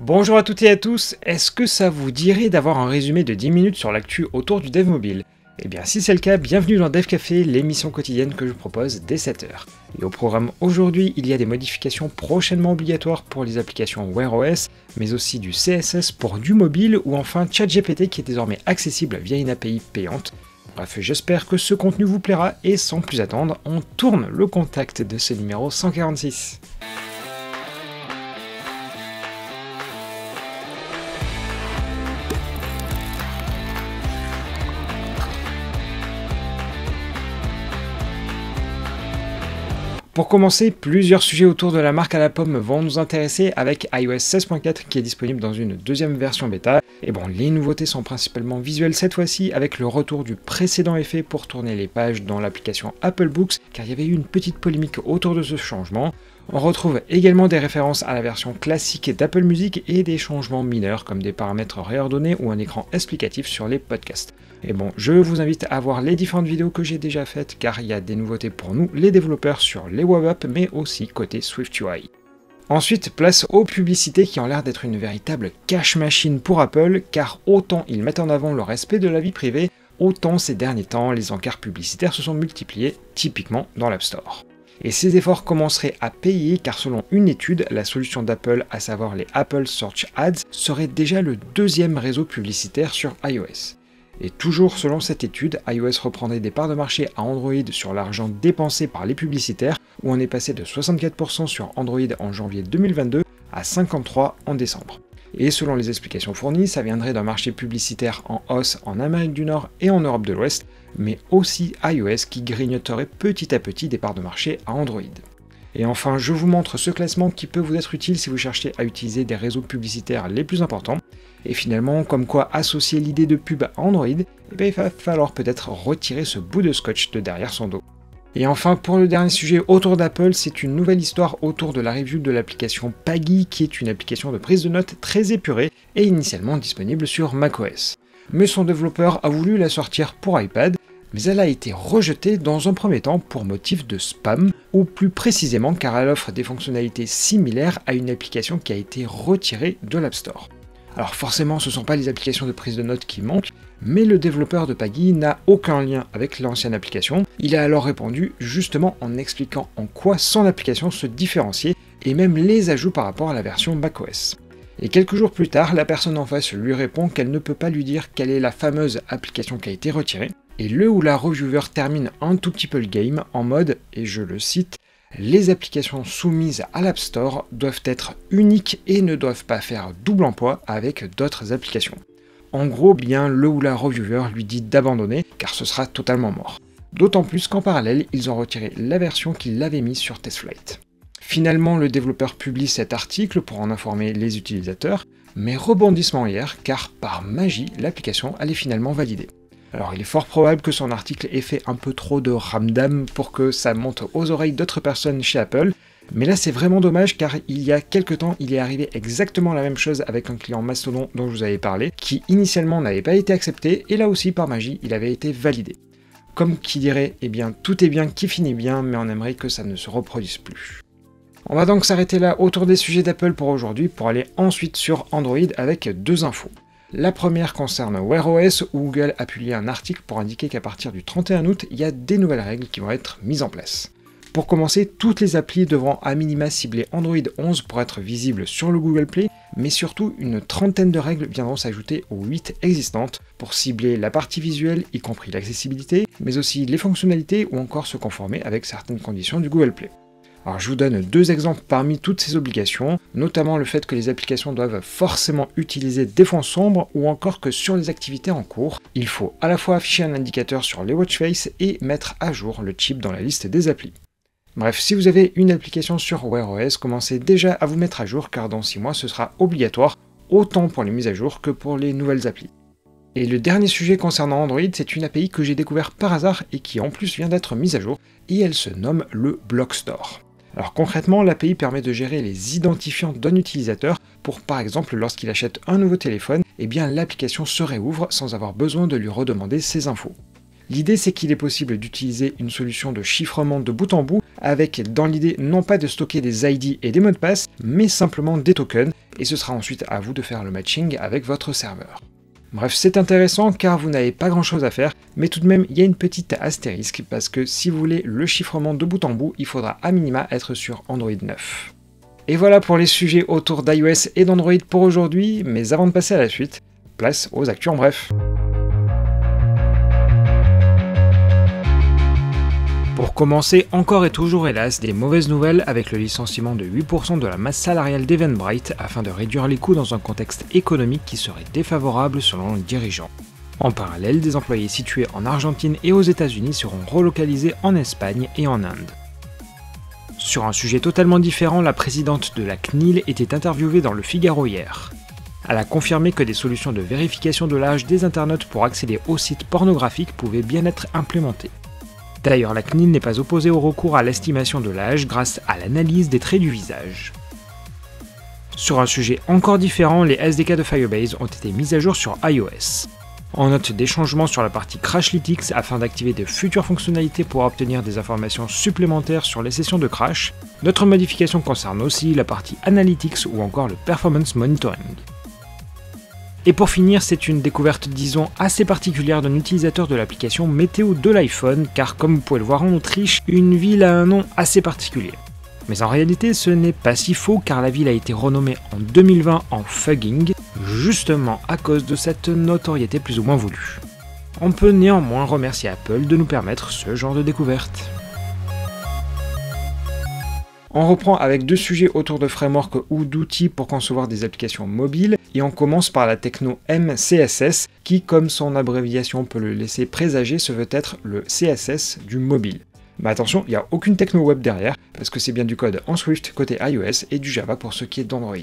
Bonjour à toutes et à tous, est-ce que ça vous dirait d'avoir un résumé de 10 minutes sur l'actu autour du dev mobile? Eh bien si c'est le cas, bienvenue dans Dev Café, l'émission quotidienne que je propose dès 7h. Et au programme aujourd'hui, il y a des modifications prochainement obligatoires pour les applications Wear OS, mais aussi du CSS pour du mobile, ou enfin ChatGPT qui est désormais accessible via une API payante. Bref, j'espère que ce contenu vous plaira, et sans plus attendre, on tourne le contact de ce numéro 146. Pour commencer, plusieurs sujets autour de la marque à la pomme vont nous intéresser avec iOS 16.4 qui est disponible dans une deuxième version bêta. Et bon, les nouveautés sont principalement visuelles cette fois-ci avec le retour du précédent effet pour tourner les pages dans l'application Apple Books car il y avait eu une petite polémique autour de ce changement. On retrouve également des références à la version classique d'Apple Music et des changements mineurs comme des paramètres réordonnés ou un écran explicatif sur les podcasts. Et bon, je vous invite à voir les différentes vidéos que j'ai déjà faites car il y a des nouveautés pour nous, les développeurs sur les web apps mais aussi côté SwiftUI. Ensuite, place aux publicités qui ont l'air d'être une véritable cache machine pour Apple car autant ils mettent en avant le respect de la vie privée, autant ces derniers temps les encarts publicitaires se sont multipliés, typiquement dans l'App Store. Et ces efforts commenceraient à payer car selon une étude, la solution d'Apple, à savoir les Apple Search Ads, serait déjà le deuxième réseau publicitaire sur iOS. Et toujours selon cette étude, iOS reprendrait des parts de marché à Android sur l'argent dépensé par les publicitaires, où on est passé de 64% sur Android en janvier 2022 à 53% en décembre. Et selon les explications fournies, ça viendrait d'un marché publicitaire en hausse en Amérique du Nord et en Europe de l'Ouest, mais aussi iOS qui grignoterait petit à petit des parts de marché à Android. Et enfin, je vous montre ce classement qui peut vous être utile si vous cherchez à utiliser des réseaux publicitaires les plus importants. Et finalement, comme quoi associer l'idée de pub à Android, eh bien, il va falloir peut-être retirer ce bout de scotch de derrière son dos. Et enfin, pour le dernier sujet autour d'Apple, c'est une nouvelle histoire autour de la review de l'application Paggy, qui est une application de prise de notes très épurée et initialement disponible sur macOS. Mais son développeur a voulu la sortir pour iPad, mais elle a été rejetée dans un premier temps pour motif de spam, ou plus précisément car elle offre des fonctionnalités similaires à une application qui a été retirée de l'App Store. Alors forcément, ce ne sont pas les applications de prise de notes qui manquent, mais le développeur de Paggy n'a aucun lien avec l'ancienne application. Il a alors répondu justement en expliquant en quoi son application se différenciait et même les ajouts par rapport à la version macOS. Et quelques jours plus tard, la personne en face lui répond qu'elle ne peut pas lui dire quelle est la fameuse application qui a été retirée, et le ou la reviewer termine un tout petit peu le game en mode, et je le cite, « Les applications soumises à l'App Store doivent être uniques et ne doivent pas faire double emploi avec d'autres applications. » En gros, bien, le ou la reviewer lui dit d'abandonner car ce sera totalement mort. D'autant plus qu'en parallèle, ils ont retiré la version qu'ils avaient mise sur TestFlight. Finalement, le développeur publie cet article pour en informer les utilisateurs, mais rebondissement hier car par magie, l'application allait finalement valider. Alors il est fort probable que son article ait fait un peu trop de ramdam pour que ça monte aux oreilles d'autres personnes chez Apple, mais là c'est vraiment dommage car il y a quelques temps il est arrivé exactement la même chose avec un client Mastodon dont je vous avais parlé, qui initialement n'avait pas été accepté et là aussi par magie il avait été validé. Comme qui dirait, eh bien tout est bien qui finit bien, mais on aimerait que ça ne se reproduise plus. On va donc s'arrêter là autour des sujets d'Apple pour aujourd'hui pour aller ensuite sur Android avec deux infos. La première concerne Wear OS où Google a publié un article pour indiquer qu'à partir du 31 août, il y a des nouvelles règles qui vont être mises en place. Pour commencer, toutes les applis devront à minima cibler Android 11 pour être visibles sur le Google Play, mais surtout une trentaine de règles viendront s'ajouter aux 8 existantes pour cibler la partie visuelle, y compris l'accessibilité, mais aussi les fonctionnalités ou encore se conformer avec certaines conditions du Google Play. Alors je vous donne deux exemples parmi toutes ces obligations, notamment le fait que les applications doivent forcément utiliser des fonds sombres ou encore que sur les activités en cours, il faut à la fois afficher un indicateur sur les watch face et mettre à jour le chip dans la liste des applis. Bref, si vous avez une application sur Wear OS, commencez déjà à vous mettre à jour car dans 6 mois ce sera obligatoire, autant pour les mises à jour que pour les nouvelles applis. Et le dernier sujet concernant Android, c'est une API que j'ai découvert par hasard et qui en plus vient d'être mise à jour, et elle se nomme le Block Store. Alors concrètement, l'API permet de gérer les identifiants d'un utilisateur pour par exemple lorsqu'il achète un nouveau téléphone, eh bien l'application se réouvre sans avoir besoin de lui redemander ses infos. L'idée c'est qu'il est possible d'utiliser une solution de chiffrement de bout en bout avec dans l'idée non pas de stocker des ID et des mots de passe, mais simplement des tokens, et ce sera ensuite à vous de faire le matching avec votre serveur. Bref, c'est intéressant car vous n'avez pas grand chose à faire, mais tout de même il y a une petite astérisque parce que si vous voulez le chiffrement de bout en bout, il faudra à minima être sur Android 9. Et voilà pour les sujets autour d'iOS et d'Android pour aujourd'hui, mais avant de passer à la suite, place aux actus en bref. Pour commencer, encore et toujours hélas, des mauvaises nouvelles avec le licenciement de 8% de la masse salariale d'Eventbrite afin de réduire les coûts dans un contexte économique qui serait défavorable selon le dirigeant. En parallèle, des employés situés en Argentine et aux États-Unis seront relocalisés en Espagne et en Inde. Sur un sujet totalement différent, la présidente de la CNIL était interviewée dans le Figaro hier. Elle a confirmé que des solutions de vérification de l'âge des internautes pour accéder aux sites pornographiques pouvaient bien être implémentées. D'ailleurs, la CNIL n'est pas opposée au recours à l'estimation de l'âge grâce à l'analyse des traits du visage. Sur un sujet encore différent, les SDK de Firebase ont été mis à jour sur iOS. On note des changements sur la partie Crashlytics afin d'activer de futures fonctionnalités pour obtenir des informations supplémentaires sur les sessions de crash. D'autres modifications concernent aussi la partie Analytics ou encore le Performance Monitoring. Et pour finir, c'est une découverte, disons, assez particulière d'un utilisateur de l'application météo de l'iPhone, car comme vous pouvez le voir en Autriche, une ville a un nom assez particulier. Mais en réalité, ce n'est pas si faux, car la ville a été renommée en 2020 en Fugging, justement à cause de cette notoriété plus ou moins voulue. On peut néanmoins remercier Apple de nous permettre ce genre de découverte. On reprend avec deux sujets autour de frameworks ou d'outils pour concevoir des applications mobiles, et on commence par la techno MCSS, qui, comme son abréviation peut le laisser présager, se veut être le CSS du mobile. Mais attention, il n'y a aucune techno web derrière, parce que c'est bien du code en Swift côté iOS et du Java pour ce qui est d'Android.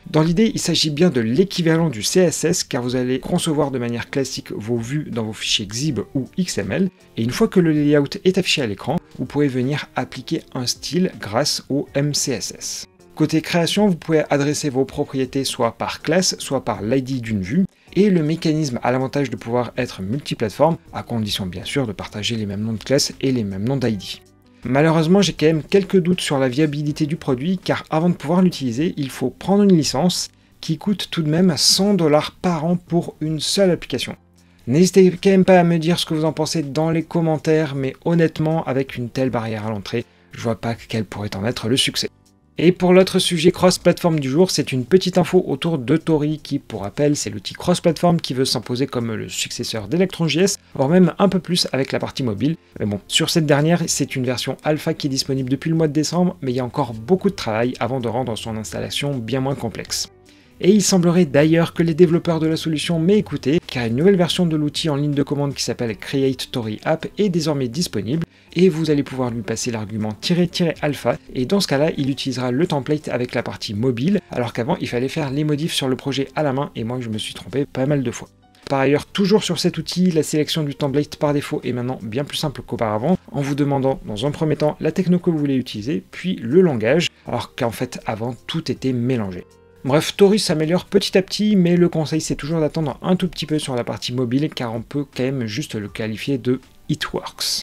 Dans l'idée, il s'agit bien de l'équivalent du CSS, car vous allez concevoir de manière classique vos vues dans vos fichiers XIB ou XML, et une fois que le layout est affiché à l'écran, vous pouvez venir appliquer un style grâce au MCSS. Côté création, vous pouvez adresser vos propriétés soit par classe, soit par l'ID d'une vue, et le mécanisme a l'avantage de pouvoir être multiplateforme, à condition bien sûr de partager les mêmes noms de classe et les mêmes noms d'ID. Malheureusement, j'ai quand même quelques doutes sur la viabilité du produit, car avant de pouvoir l'utiliser, il faut prendre une licence qui coûte tout de même 100$ par an pour une seule application. N'hésitez quand même pas à me dire ce que vous en pensez dans les commentaires, mais honnêtement, avec une telle barrière à l'entrée, je vois pas quel pourrait en être le succès. Et pour l'autre sujet cross-platform du jour, c'est une petite info autour de Tori qui, pour rappel, c'est l'outil cross-platform qui veut s'imposer comme le successeur d'Electron.js, voire même un peu plus avec la partie mobile. Mais bon, sur cette dernière, c'est une version alpha qui est disponible depuis le mois de décembre, mais il y a encore beaucoup de travail avant de rendre son installation bien moins complexe. Et il semblerait d'ailleurs que les développeurs de la solution m'aient écouté, car une nouvelle version de l'outil en ligne de commande qui s'appelle Create Tori App est désormais disponible, et vous allez pouvoir lui passer l'argument "-alpha", et dans ce cas-là, il utilisera le template avec la partie mobile, alors qu'avant il fallait faire les modifs sur le projet à la main, et moi je me suis trompé pas mal de fois. Par ailleurs, toujours sur cet outil, la sélection du template par défaut est maintenant bien plus simple qu'auparavant, en vous demandant dans un premier temps la techno que vous voulez utiliser, puis le langage, alors qu'en fait avant tout était mélangé. Bref, Tori s'améliore petit à petit, mais le conseil c'est toujours d'attendre un tout petit peu sur la partie mobile, car on peut quand même juste le qualifier de "it works".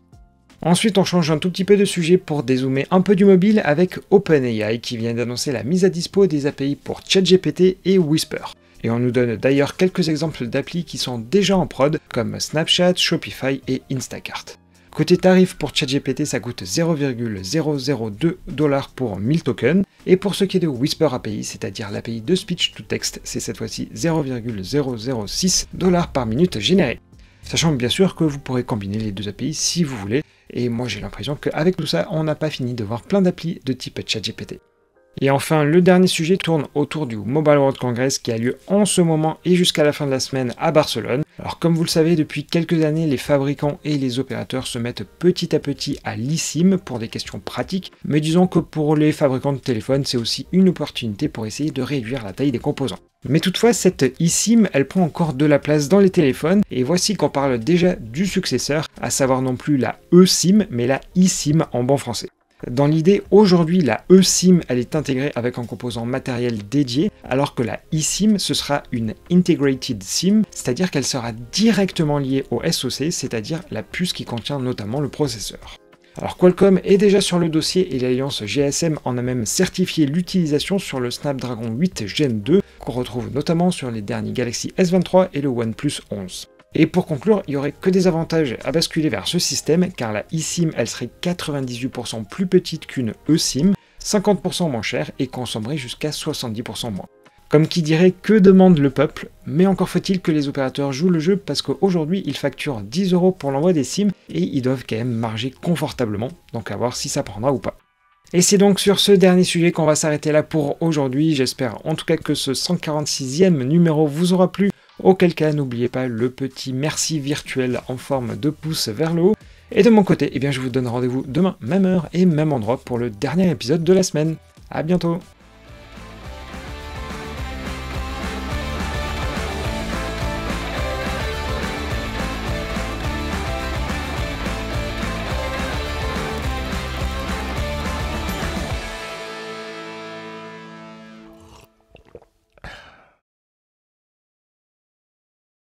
Ensuite, on change un tout petit peu de sujet pour dézoomer un peu du mobile avec OpenAI qui vient d'annoncer la mise à dispo des API pour ChatGPT et Whisper. Et on nous donne d'ailleurs quelques exemples d'applis qui sont déjà en prod, comme Snapchat, Shopify et Instacart. Côté tarif pour ChatGPT, ça coûte 0,002$ pour 1000 tokens, et pour ce qui est de Whisper API, c'est-à-dire l'API de speech to text, c'est cette fois-ci 0,006$ par minute générée. Sachant bien sûr que vous pourrez combiner les deux API si vous voulez, et moi j'ai l'impression qu'avec tout ça, on n'a pas fini de voir plein d'applis de type ChatGPT. Et enfin, le dernier sujet tourne autour du Mobile World Congress qui a lieu en ce moment et jusqu'à la fin de la semaine à Barcelone. Alors comme vous le savez, depuis quelques années, les fabricants et les opérateurs se mettent petit à petit à l'eSIM pour des questions pratiques, mais disons que pour les fabricants de téléphones, c'est aussi une opportunité pour essayer de réduire la taille des composants. Mais toutefois, cette eSIM, elle prend encore de la place dans les téléphones, et voici qu'on parle déjà du successeur, à savoir non plus la eSIM, mais la eSIM en bon français. Dans l'idée, aujourd'hui, la eSIM, elle est intégrée avec un composant matériel dédié, alors que la eSIM, ce sera une Integrated SIM, c'est-à-dire qu'elle sera directement liée au SoC, c'est-à-dire la puce qui contient notamment le processeur. Alors Qualcomm est déjà sur le dossier et l'alliance GSM en a même certifié l'utilisation sur le Snapdragon 8 Gen 2 qu'on retrouve notamment sur les derniers Galaxy S23 et le OnePlus 11. Et pour conclure, il n'y aurait que des avantages à basculer vers ce système car la eSIM elle serait 98% plus petite qu'une eSIM, 50% moins chère et consommerait jusqu'à 70% moins. Comme qui dirait que demande le peuple, mais encore faut-il que les opérateurs jouent le jeu parce qu'aujourd'hui ils facturent 10 € pour l'envoi des SIM et ils doivent quand même marger confortablement, donc à voir si ça prendra ou pas. Et c'est donc sur ce dernier sujet qu'on va s'arrêter là pour aujourd'hui, j'espère en tout cas que ce 146e numéro vous aura plu, auquel cas n'oubliez pas le petit merci virtuel en forme de pouce vers le haut, et de mon côté, eh bien, je vous donne rendez-vous demain, même heure et même endroit pour le dernier épisode de la semaine. A bientôt.